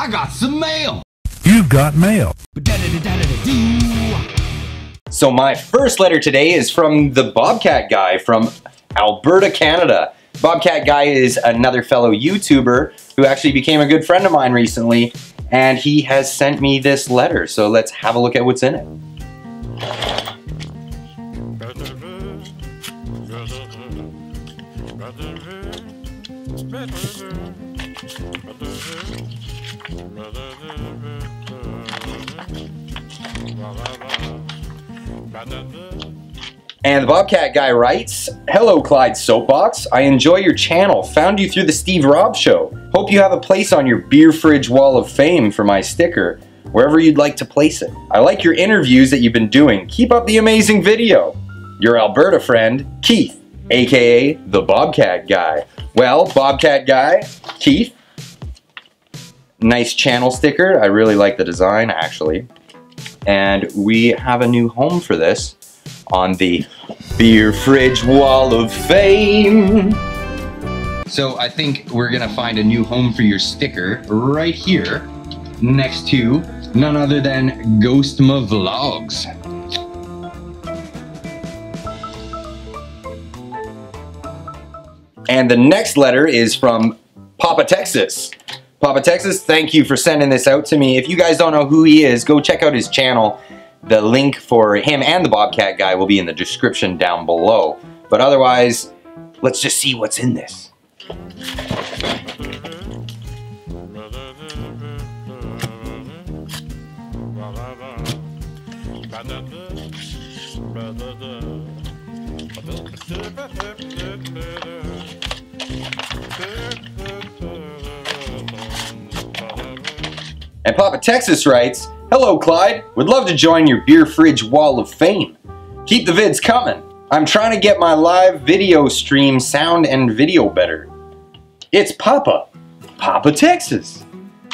I got some mail. You've got mail. So my first letter today is from the Bobcat Guy from Alberta, Canada. Bobcat Guy is another fellow YouTuber who actually became a good friend of mine recently, and he has sent me this letter. So let's have a look at what's in it. And the Bobcat Guy writes, "Hello Clyde Soapbox, I enjoy your channel, found you through the Steve Rob Show. Hope you have a place on your beer fridge wall of fame for my sticker, wherever you'd like to place it. I like your interviews that you've been doing, keep up the amazing video. Your Alberta friend, Keith, aka the Bobcat Guy." Well, Bobcat Guy, Keith, nice channel sticker, I really like the design actually. And we have a new home for this on the Beer Fridge Wall of Fame. So I think we're gonna find a new home for your sticker right here next to none other than Ghostma Vlogs. And the next letter is from Papa Texas. Papa Texas, thank you for sending this out to me. If you guys don't know who he is, go check out his channel. The link for him and the Bobcat Guy will be in the description down below. But otherwise, let's just see what's in this. And Papa Texas writes, "Hello Clyde, would love to join your Beer Fridge Wall of Fame. Keep the vids coming. I'm trying to get my live video stream sound and video better. It's Papa Texas."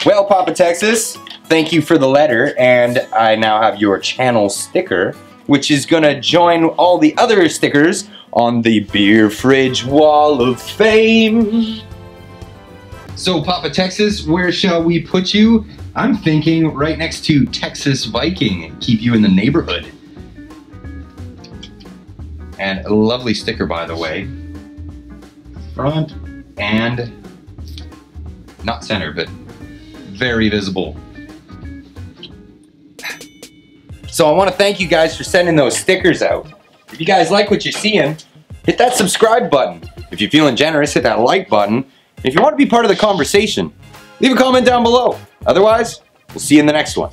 Well, Papa Texas, thank you for the letter, and I now have your channel sticker, which is gonna join all the other stickers on the Beer Fridge Wall of Fame. So Papa Texas, where shall we put you? I'm thinking right next to Texas Viking, keep you in the neighborhood. And a lovely sticker, by the way. Front and not center, but very visible. So I want to thank you guys for sending those stickers out. If you guys like what you're seeing, hit that subscribe button. If you're feeling generous, hit that like button. If you want to be part of the conversation, leave a comment down below. Otherwise, we'll see you in the next one.